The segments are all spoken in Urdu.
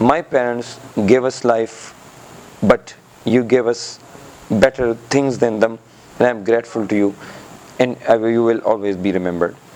My parents gave us life, but you gave us better things than them, and I'm grateful to you, and you will always be remembered.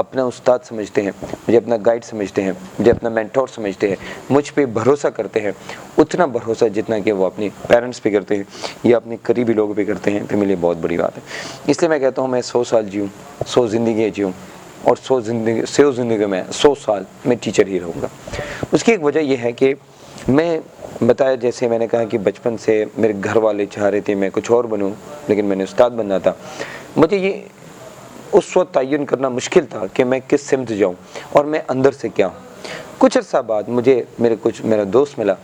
اپنا استاد سمجھتے ہیں, مجھے اپنا گائیڈ سمجھتے ہیں, مجھے اپنا مینٹور سمجھتے ہیں, مجھ پہ بھروسہ کرتے ہیں, اتنا بھروسہ جتنا کہ وہ اپنے پیرنٹس پہ کرتے ہیں یا اپنے قریبی لوگوں پہ کرتے ہیں, پھر میرے لیے بہت بڑی بات ہے. اس لیے میں کہتا ہوں میں 100 سال جیوں, 100 زندگیاں جیوں, اور 100 زندگی میں 100 سال میں ٹیچر ہی رہوں گا. اس کی ایک وجہ یہ ہے کہ میں بتایا, جیسے میں نے کہا کہ بچپن سے میرے گھر والے چاہ رہے تھے میں کچھ اور بنوں, لیکن میں نے استاد بننا تھا. مجھے یہ اس وقت تعین کرنا مشکل تھا کہ میں کس سمت جاؤں اور میں اندر سے کیا ہوں. کچھ عرصہ بعد مجھے میرا دوست ملا,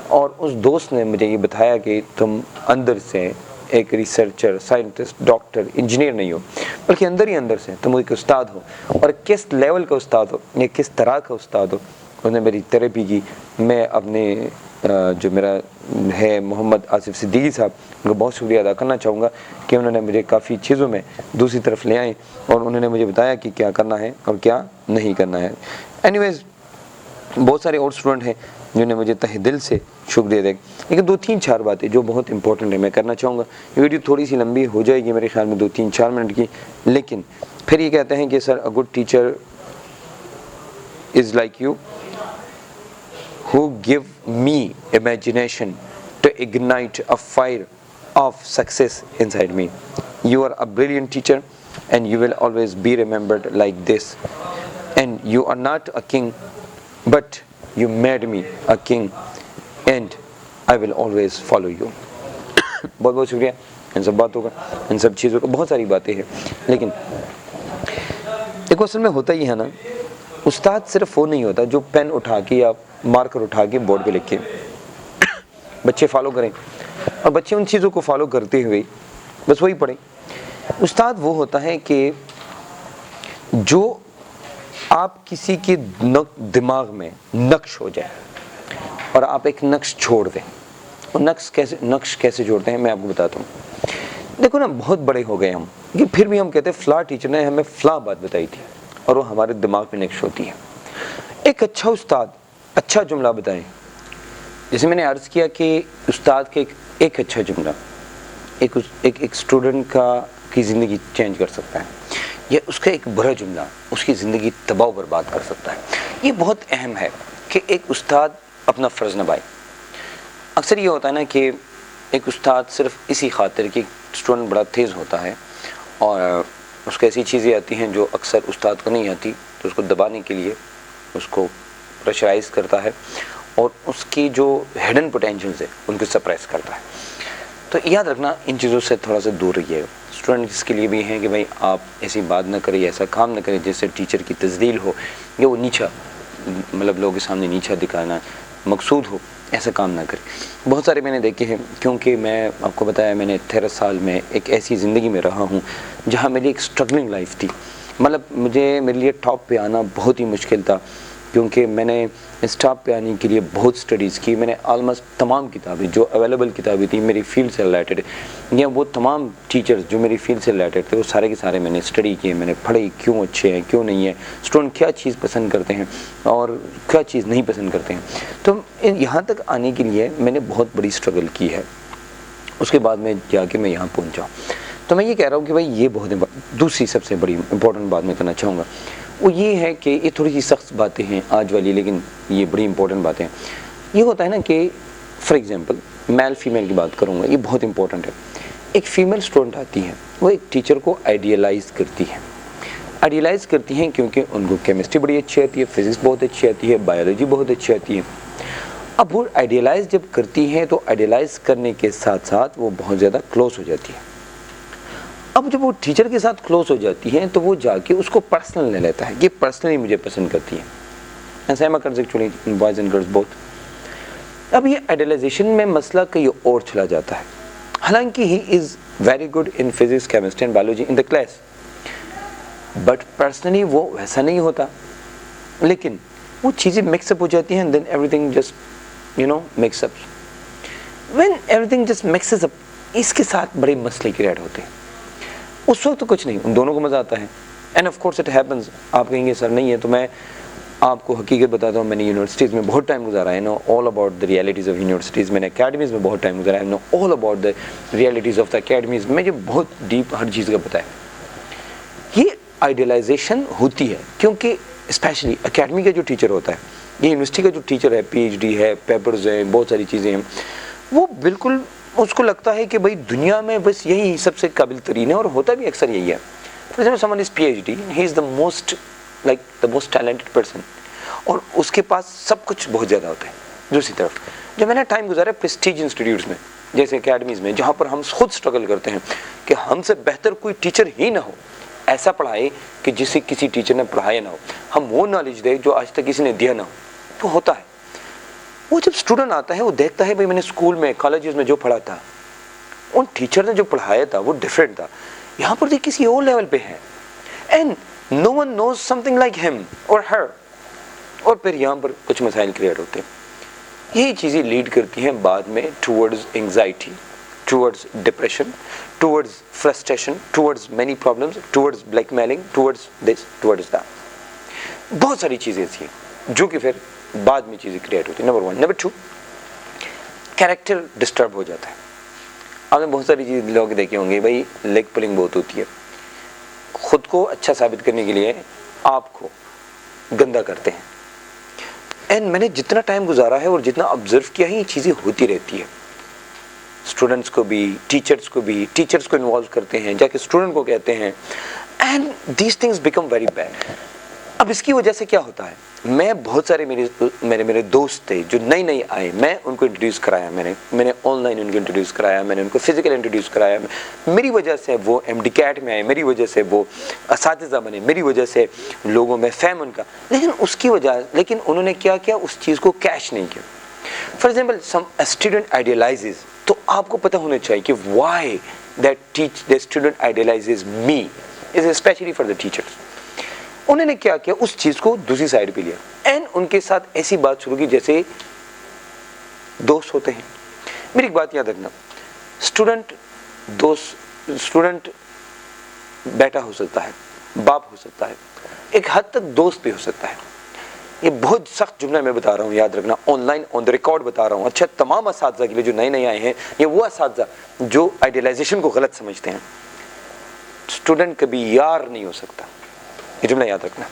اور اس دوست نے مجھے یہ بتایا کہ تم اندر سے ایک ریسرچر, سائنٹسٹ, ڈاکٹر, انجینئر نہیں ہو, بلکہ اندر ہی اندر سے تم ایک استاد ہو, اور کس لیول کا استاد ہو یا کس طرح کا استاد ہو. انہوں نے میری تھیراپی کی. میں اپنے جو میرا ہے محمد آصف صدیقی صاحب, ان کا بہت شکریہ ادا کرنا چاہوں گا کہ انہوں نے مجھے کافی چیزوں میں دوسری طرف لے آئے, اور انہوں نے مجھے بتایا کہ کیا کرنا ہے اور کیا نہیں کرنا ہے. اینی ویز بہت سارے اور اسٹوڈنٹ ہیں جنہوں نے مجھے تہ دل سے شکریہ دے, لیکن 2-3-4 باتیں جو بہت امپورٹنٹ ہیں میں کرنا چاہوں گا. یہ ویڈیو تھوڑی سی لمبی ہو جائے گی میرے خیال میں 2-3-4 منٹ کی, لیکن پھر یہ کہتے ہیں کہ sir a good teacher is like you who give me imagination to ignite a fire of success inside me. You are a brilliant teacher and you will always be remembered like this. And you are not a king, but you made me a king and I will always follow you. بہت بہت شکریہ ان سب باتوں کا, ان سب چیزوں کا. بہت ساری باتیں ہیں, لیکن دیکھو اصل میں ہوتا ہی ہے نا, استاد صرف وہ نہیں ہوتا جو پین اٹھا کے یا مارکر اٹھا کے بورڈ پہ لکھے, بچے فالو کریں اور بچے ان چیزوں کو فالو کرتے ہوئے بس وہی پڑھیں. استاد وہ ہوتا ہے کہ جو آپ کسی کے دماغ میں نقش ہو جائے اور آپ ایک نقش چھوڑ دیں. اور نقش کیسے جوڑتے ہیں میں آپ کو بتاتا ہوں. دیکھو نا, بہت بڑے ہو گئے ہم, کہ پھر بھی ہم کہتے ہیں فلاں ٹیچر نے ہمیں فلاں بات بتائی تھی, اور وہ ہمارے دماغ میں نقش ہوتی ہے. ایک اچھا استاد اچھا جملہ بتائیں. جیسے میں نے عرض کیا کہ استاد کے ایک اچھا جملہ ایک اسٹوڈنٹ کی زندگی چینج کر سکتا ہے, یا اس کا ایک برا جملہ اس کی زندگی تباہ و برباد کر سکتا ہے. یہ بہت اہم ہے کہ ایک استاد اپنا فرض نبھائے. اکثر یہ ہوتا ہے نا کہ ایک استاد صرف اسی خاطر کہ اسٹوڈنٹ بڑا تیز ہوتا ہے اور اس کو ایسی چیزیں آتی ہیں جو اکثر استاد کو نہیں آتی, تو اس کو دبانے کے لیے اس کو پریشرائز کرتا ہے اور اس کی جو ہڈن پوٹینشیلز ہیں ان کو سپریس کرتا ہے. تو یاد رکھنا ان چیزوں سے تھوڑا سا دور رہیے. اسٹوڈنٹس کے لیے بھی ہیں کہ بھائی آپ ایسی بات نہ کریں, ایسا کام نہ کریں جس سے ٹیچر کی تذلیل ہو یا وہ نیچا, مطلب لوگوں کے سامنے نیچا دکھانا مقصود ہو, ایسا کام نہ کریں. بہت سارے میں نے دیکھے ہیں, کیونکہ میں آپ کو بتایا میں نے 13 سال میں ایک ایسی زندگی میں رہا ہوں جہاں میری ایک اسٹرگلنگ لائف تھی. مطلب میرے لیے ٹاپ پہ آنا بہت ہی مشکل تھا, کیونکہ میں نے اس ٹاپ پہ آنے کے لیے بہت سٹڈیز کی. میں نے آلموسٹ تمام کتابیں جو اویلیبل کتابیں تھیں میری فیلڈ سے ریلیٹڈ, یا وہ تمام ٹیچرز جو میری فیلڈ سے ریلیٹڈ تھے وہ سارے کے سارے میں نے اسٹڈی کیے, میں نے پڑھے کیوں اچھے ہیں کیوں نہیں ہیں, اسٹوڈنٹ کیا چیز پسند کرتے ہیں اور کیا چیز نہیں پسند کرتے ہیں. تو یہاں تک آنے کے لیے میں نے بہت بڑی اسٹرگل کی ہے. اس کے بعد میں جا کے میں یہاں پہنچا. تو میں یہ کہہ رہا ہوں کہ بھائی یہ بہت دوسری سب سے بڑی امپورٹنٹ بات میں کرنا چاہوں گا وہ یہ ہے کہ یہ تھوڑی سی سخت باتیں ہیں آج والی, لیکن یہ بڑی امپورٹنٹ باتیں ہیں. یہ ہوتا ہے نا کہ فار ایگزامپل میل فیمیل کی بات کروں گا, یہ بہت امپورٹنٹ ہے. ایک فیمیل اسٹوڈنٹ آتی ہے, وہ ایک ٹیچر کو آئیڈیلائز کرتی ہیں کیونکہ ان کو کیمسٹری بڑی اچھی آتی ہے, فزکس بہت اچھی آتی ہے, بایولوجی بہت اچھی آتی ہے. اب وہ آئیڈیلائز جب کرتی ہیں تو آئیڈیلائز کرنے کے ساتھ ساتھ وہ بہت زیادہ کلوز ہو جاتی ہے. اب جب وہ ٹیچر کے ساتھ کلوز ہو جاتی ہیں تو وہ جا کے اس کو پرسنل لے لیتا ہے, یہ پرسنلی مجھے پسند کرتی ہے. ایسا ہے مکرز actually boys and girls both. اب یہ آئیڈیلائزیشن میں مسئلہ کہیں اور چلا جاتا ہے. حالانکہ he is very good in physics, chemistry and biology in the class, but personally وہ ویسا نہیں ہوتا. لیکن وہ چیزیں مکس اپ ہو جاتی ہیں, then everything just mix up. When everything just mixes up, اس کے ساتھ بڑے مسئلے کریٹ ہوتے ہیں. اس وقت تو کچھ نہیں, ان دونوں کو مزہ آتا ہے. And of course it happens. آپ کہیں گے سر نہیں ہے, تو میں آپ کو حقیقت بتاتا ہوں, میں نے یونیورسٹیز میں بہت ٹائم گزارا ہے. Know all about the realities of universities. میں نے اکیڈمیز میں بہت ٹائم گزارا ہے. Know all about the realities of the academies. مجھے بہت ڈیپ ہر چیز کا پتہ ہے. یہ آئیڈیلائزیشن ہوتی ہے، کیونکہ اسپیشلی اکیڈمی کا جو ٹیچر ہوتا ہے، یہ یونیورسٹی کا جو ٹیچر ہے، پی ایچ ڈی ہے، پیپرز ہیں، بہت ساری چیزیں ہیں، وہ بالکل اس کو لگتا ہے کہ بھائی دنیا میں بس یہی سب سے قابل ترین ہے، اور ہوتا بھی اکثر یہی ہے. For example someone is P H D, he is the most talented person, اور اس کے پاس سب کچھ بہت زیادہ ہوتا ہے. دوسری طرف جب میں نے ٹائم گزارا پریسٹیج انسٹیٹیوٹس میں، جیسے اکیڈمیز میں، جہاں پر ہم خود اسٹرگل کرتے ہیں کہ ہم سے بہتر کوئی ٹیچر ہی نہ ہو، ایسا پڑھائے کہ جسے کسی ٹیچر نے پڑھایا نہ ہو، ہم وہ نالج دے جو آج تک کسی نے دیا نہ ہو. تو ہوتا ہے وہ جب اسٹوڈنٹ آتا ہے وہ دیکھتا ہے بھائی میں نے اسکول میں کالجز میں جو پڑھا تھا، ان ٹیچر نے جو پڑھایا تھا وہ ڈفرینٹ تھا، یہاں پر یہ کسی اور لیول پہ ہے، اینڈ نو ون نوز سم تھنگ لائک ہم اور ہر، اور پھر یہاں پر کچھ مسائل کریٹ ہوتے ہیں. یہی چیزیں لیڈ کرتی ہیں بعد میں towards anxiety, towards depression, towards frustration, towards many problems, towards black mailing, towards this, towards that. بہت ساری چیزیں ایسی ہیں جو کہ پھر بعد میں چیزیں کریٹ ہوتی ہیں. نمبر 1. نمبر 2، کیریکٹر ڈسٹرب ہو جاتا ہے. آپ نے بہت ساری چیزیں لوگ دیکھے ہوں گے، بھائی لیگ پلنگ بہت ہوتی ہے، خود کو اچھا ثابت کرنے کے لیے آپ کو گندا کرتے ہیں. اینڈ میں نے جتنا ٹائم گزارا ہے اور جتنا آبزرو کیا ہے، یہ چیزیں ہوتی رہتی ہے. اسٹوڈنٹس کو بھی، ٹیچرس کو بھی، ٹیچرس کو انوالو کرتے ہیں، جا کے اسٹوڈنٹ کو کہتے ہیں، and these things become very bad. اب اس کی وجہ سے کیا ہوتا ہے، میں بہت سارے میرے دوست تھے جو نئی آئے، میں ان کو انٹروڈیوس کرایا، میں نے آن لائن ان کو انٹروڈیوس کرایا، میں نے ان کو فزیکل انٹروڈیوس کرایا. میری وجہ سے وہ ایم ڈی کیٹ میں آئے، میری وجہ سے وہ اساتذہ بنے، میری وجہ سے لوگوں میں فیم ان کا. لیکن انہوں نے کیا کیا، اس چیز کو کیش نہیں کیا. For example some student idealizes, تو آپ کو پتہ ہونا چاہیے کہ why that student idealizes me is especially for the teachers. انہوں نے کیا کیا، اس چیز کو دوسری سائڈ پہ لیا، اینڈ ان کے ساتھ ایسی بات شروع کی جیسے دوست ہوتے ہیں. میری ایک بات یاد رکھنا، اسٹوڈنٹ بیٹا ہو سکتا ہے، باپ ہو سکتا ہے، ایک حد تک دوست بھی ہو سکتا ہے. یہ بہت سخت جملہ میں بتا رہا ہوں، یاد رکھنا، on line on the record بتا رہا ہوں. اچھا، تمام اساتذہ کے لیے جو نئے آئے ہیں، یہ وہ اساتذہ جو آئیڈیلائزیشن کو غلط سمجھتے ہیں. اسٹوڈنٹ کبھی یار نہیں ہو سکتا، یہ جملہ یاد رکھنا.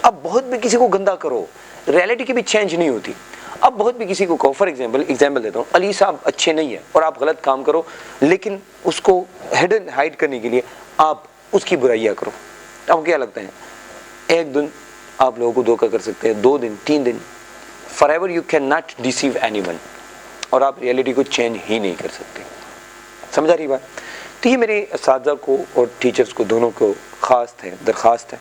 اب بہت بھی کسی کو گندا کرو، ریئلٹی کی بھی چینج نہیں ہوتی. اب بہت بھی کسی کو کہو، فار ایگزامپل دیتا ہوں، علی صاحب اچھے نہیں ہیں اور آپ غلط کام کرو، لیکن اس کو ہائڈ کرنے کے لیے آپ اس کی برائیاں کرو. آپ کو کیا لگتا ہے، ایک دن آپ لوگوں کو دھوکہ کر سکتے ہیں، 2 دن، 3 دن، forever you can not deceive anyone, اور آپ ریئلٹی کو چینج ہی نہیں کر سکتے. سمجھا رہی بات؟ تو یہ میرے اساتذہ کو اور ٹیچرز کو دونوں کو درخواست ہے،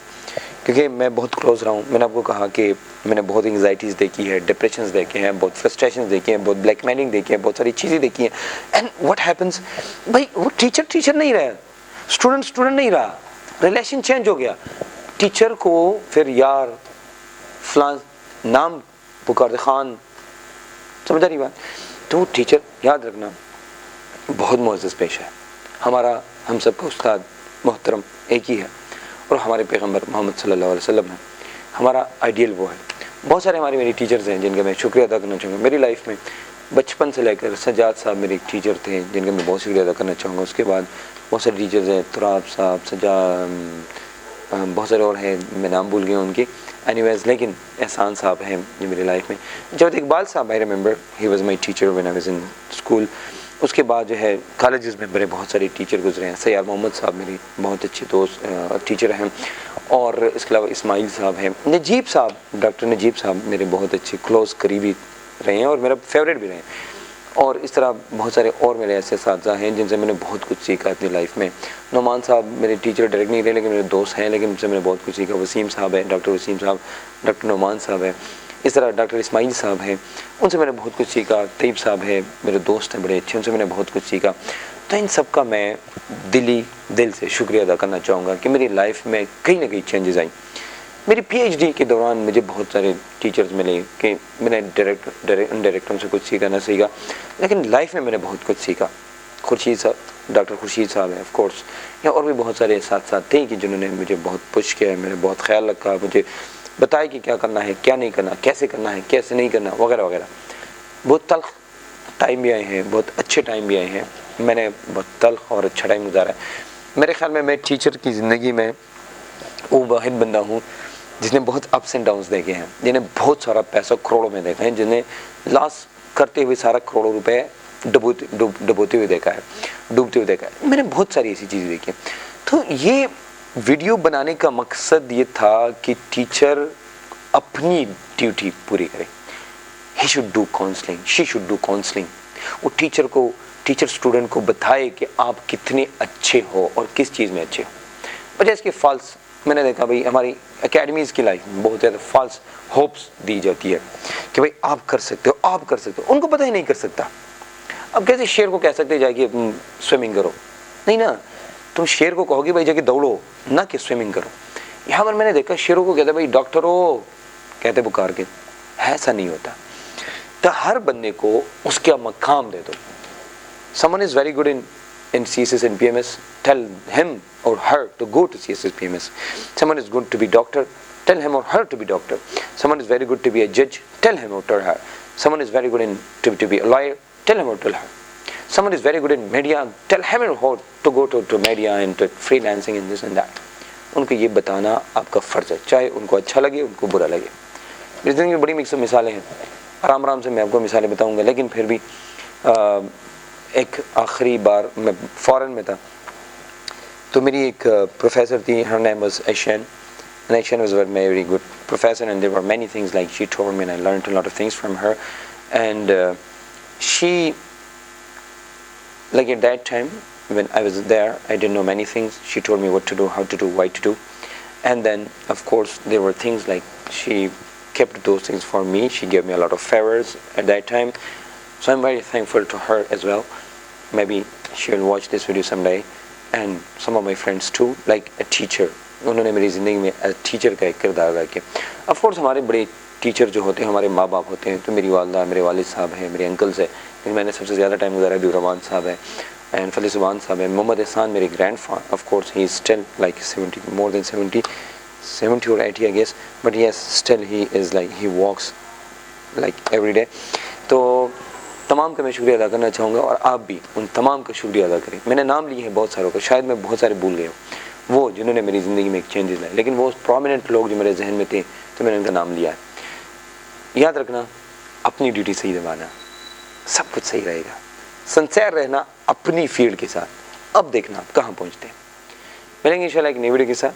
کیونکہ میں بہت کلوز رہا ہوں. میں نے آپ کو کہا کہ میں نے بہت انگزائٹیز دیکھی ہے، ڈپریشنز دیکھے ہیں، بہت فرسٹریشنز دیکھی ہیں، بہت بلیک میلنگ دیکھی ہے، بہت ساری چیزیں دیکھی ہیں. اینڈ واٹ ہیپنس، بھائی وہ ٹیچر نہیں رہا، اسٹوڈنٹ نہیں رہا، ریلیشن چینج ہو گیا. ٹیچر کو پھر یار فلاں نام پکارتے، خان. سمجھا رہی بات؟ تو ٹیچر یاد رکھنا بہت معزز پیش ہے. ہم سب کا استاد محترم ایک ہی ہے، اور ہمارے پیغمبر محمد صلی اللہ علیہ وسلم ہے، ہمارا آئیڈیل وہ ہے. بہت سارے میرے ٹیچرز ہیں جن کا میں شکریہ ادا کرنا چاہوں گا. میری لائف میں بچپن سے لے کر سجاد صاحب میرے ایک ٹیچر تھے جن کا میں بہت شکریہ ادا کرنا چاہوں گا. اس کے بعد بہت سارے ٹیچرز ہیں، تراب صاحب، بہت سارے اور ہیں، میں نام بھول گیا ان کے. اینی ویز، لیکن احسان صاحب ہیں جو میری لائف میں. جاوید اقبال صاحب، I remember he was my teacher when I was in school. اس کے بعد جو ہے کالجز میں میرے بہت سارے ٹیچر گزرے ہیں. سیار محمد صاحب میرے بہت اچھے دوست ٹیچر ہیں، اور اس کے علاوہ اسماعیل صاحب ہیں. نجیب صاحب، ڈاکٹر نجیب صاحب میرے بہت اچھے کلوز قریبی رہے ہیں اور میرا فیوریٹ بھی رہے ہیں. اور اس طرح بہت سارے اور میرے ایسے اساتذہ ہیں جن سے میں نے بہت کچھ سیکھا اپنی لائف میں. نعمان صاحب میرے ٹیچر ڈائریکٹ نہیں رہے لیکن میرے دوست ہیں، لیکن ان سے میں نے بہت کچھ سیکھا. وسیم صاحب ہیں، ڈاکٹر وسیم صاحب، ڈاکٹر نعمان صاحب ہیں. اس طرح ڈاکٹر اسماعیل صاحب ہیں، ان سے میں نے بہت کچھ سیکھا. طیب صاحب ہیں، میرے دوست ہیں بڑے اچھے، ان سے میں نے بہت کچھ سیکھا. تو ان سب کا میں دل سے شکریہ ادا کرنا چاہوں گا کہ میری لائف میں کہیں نہ کہیں چینجز آئیں. میری پی ایچ ڈی کے دوران مجھے بہت سارے ٹیچرز ملے کہ میں نے ڈائریکٹ ان سے کچھ سیکھا نہ سیکھا، لیکن لائف میں نے بہت کچھ سیکھا. خورشید صاحب، ڈاکٹر خورشید صاحب ہیں آف کورس، یا اور بھی بہت سارے ساتھ تھے کہ جنہوں نے مجھے بہت پش کیا ہے، میں نے بہت خیال رکھا، مجھے بتایا کہ کیا کرنا ہے، کیا نہیں کرنا، کیسے کرنا ہے، کیسے نہیں کرنا، وغیرہ وغیرہ. بہت تلخ ٹائم بھی آئے ہیں، بہت اچھے ٹائم بھی آئے ہیں. میں نے بہت تلخ اور اچھا ٹائم گزارا ہے. میرے خیال میں ٹیچر کی زندگی میں وہ واحد بندہ ہوں جس نے بہت اپس اینڈ ڈاؤنس دیکھے ہیں, جنہیں بہت سارا پیسہ کروڑوں میں دیکھا ہے, جنہیں لاس کرتے ہوئے سارا کروڑوں روپے ڈبوتے ہوئے دیکھا ہے, ڈوبتے ہوئے دیکھا ہے. میں نے بہت ساری ایسی چیزیں دیکھی ہیں. تو یہ ویڈیو بنانے کا مقصد یہ تھا کہ ٹیچر اپنی ڈیوٹی پوری کرے. He should do counselling, she should do counselling. وہ ٹیچر اسٹوڈنٹ کو بتائے کہ آپ کتنے اچھے ہو اور کس چیز میں اچھے ہو. وجہ اس کے فالس میں نے دیکھا بھائی ہماری اکیڈمیز کی لائف میں بہت زیادہ فالس ہوپس دی جاتی ہے کہ بھائی آپ کر سکتے ہو, آپ کر سکتے ہو. ان کو پتہ ہی نہیں کر سکتا. اب کیسے شیر کو کہہ سکتے جا کے سوئمنگ کرو, نہیں نا, تم شیر کو کہو گے بھائی جا کے دوڑو, نہ کہ سوئمنگ کرو. یہاں پر میں نے دیکھا شیروں کو کہتا بھائی ڈاکٹر ہو, کہتے پکار کے. ایسا نہیں ہوتا. تو ہر بندے کو اس کا مقام دے دو. Someone is very good in CSS and PMS, tell him or her to go to CSS PMS. Someone is good to be doctor, tell him or her to be doctor. Someone is very good to be a judge, tell him or tell her. Someone is very good to be a lawyer, tell him or tell her. Someone is very good in media, tell him or her to go to media and to freelancing and this and that. ان کو یہ بتانا آپ کا فرض ہے, چاہے ان کو اچھا لگے ان کو برا لگے. اس زندگی میں بڑی مکسر مثالیں ہیں, آرام سے میں آپ کو مثالیں بتاؤں گا, لیکن پھر بھی ایک آخری بار میں فورن میں تھا تو میری ایک پروفیسر تھی, her name was Aishan, and Aishan was a very good professor, and there were many things like she told me and I learned a lot of things from her. And she, like at that time when I was there, I didn't know many things. She told me what to do, how to do, why to do. And then of course there were things like she kept those things for me. She gave me a lot of favors at that time. So I'm very thankful to her as well. Maybe she will watch this video someday, and some of my friends too, like a teacher. انہوں نے میری زندگی میں ٹیچر کا ایک کردار ادا کیا. آف کورس ہمارے بڑے ٹیچر جو ہوتے ہیں ہمارے ماں باپ ہوتے ہیں. تو میری والدہ, میرے والد صاحب ہیں, میرے انکلز ہیں, لیکن میں نے سب سے زیادہ ٹائم گزارا عبد الرحمان صاحب ہے, اینڈ فلی زبان صاحب ہے. محمد احسان میرے grand father, of course he is still like 70, more than 70 or 80 I guess, but yes, still he is like, he walks like every day. تو تمام کا میں شکریہ ادا کرنا چاہوں گا, اور آپ بھی ان تمام کا شکریہ ادا کریں. میں نے نام لیے ہیں بہت ساروں کا, شاید میں بہت سارے بھول گئے ہوں, وہ جنہوں نے میری زندگی میں ایک چینجز لائے, لیکن وہ پرومیننٹ لوگ جو میرے ذہن میں تھے تو میں نے ان کا نام لیا ہے. یاد رکھنا, اپنی ڈیوٹی صحیح نبھانا, سب کچھ صحیح رہے گا. سنسیئر رہنا اپنی فیلڈ کے ساتھ. اب دیکھنا آپ کہاں پہنچتے ہیں. ملیں گے انشاءاللہ ایک نئی ویڈیو کے ساتھ.